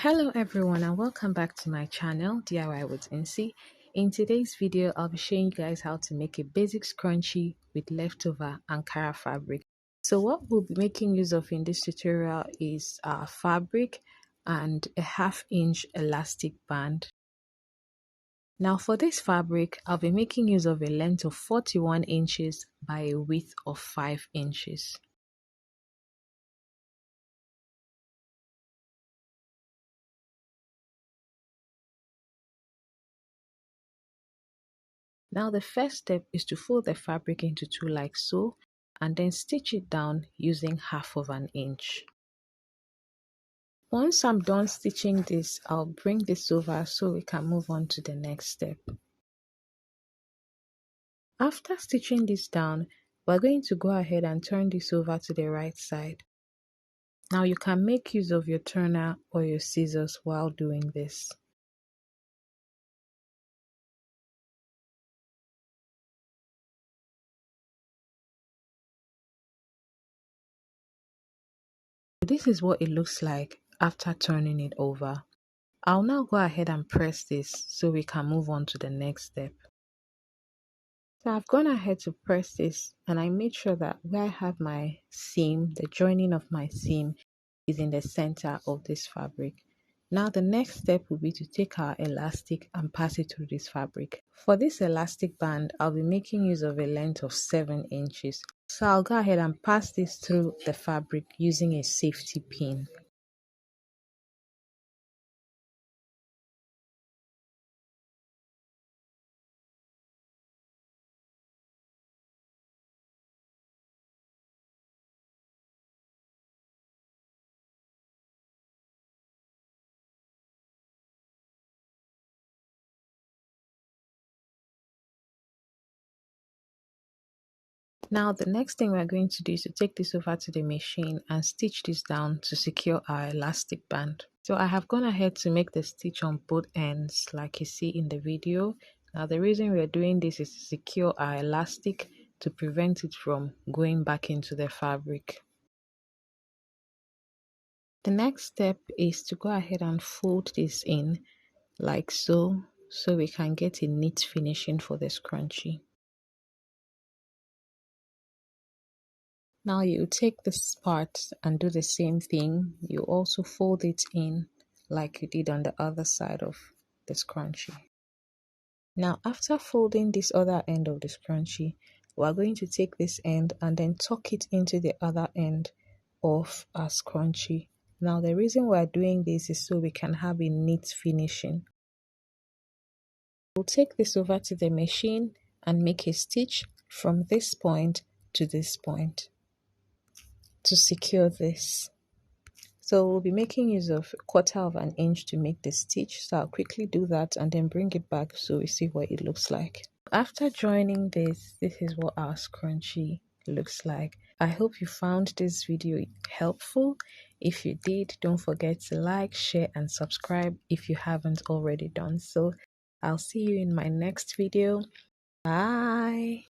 Hello everyone and welcome back to my channel DIY with Incy. In today's video I'll be showing you guys how to make a basic scrunchie with leftover Ankara fabric. So what we'll be making use of in this tutorial is fabric and a 1/2 inch elastic band. Now for this fabric I'll be making use of a length of 41 inches by a width of 5 inches. Now the first step is to fold the fabric into two like so and then stitch it down using 1/2 inch. Once I'm done stitching this, I'll bring this over so we can move on to the next step. After stitching this down, we're going to go ahead and turn this over to the right side. Now you can make use of your turner or your scissors while doing this. This is what it looks like after turning it over. I'll now go ahead and press this so we can move on to the next step. So I've gone ahead to press this and I made sure that where I have my seam, the joining of my seam is in the center of this fabric. Now the next step will be to take our elastic and pass it through this fabric. For this elastic band, I'll be making use of a length of 7 inches. So I'll go ahead and pass this through the fabric using a safety pin. Now the next thing we're going to do is to take this over to the machine and stitch this down to secure our elastic band. So I have gone ahead to make the stitch on both ends like you see in the video. Now the reason we're doing this is to secure our elastic to prevent it from going back into the fabric. The next step is to go ahead and fold this in like so we can get a neat finishing for the scrunchie. Now you take this part and do the same thing. You also fold it in like you did on the other side of the scrunchie. Now after folding this other end of the scrunchie, we're going to take this end and then tuck it into the other end of our scrunchie. Now the reason we're doing this is so we can have a neat finishing. We'll take this over to the machine and make a stitch from this point to this point to secure this. So we'll be making use of 1/4 inch to make the stitch. So I'll quickly do that and then bring it back so we see what it looks like. After joining this is what our scrunchie looks like. I hope you found this video helpful. If you did, don't forget to like, share and subscribe if you haven't already done so. I'll see you in my next video. Bye.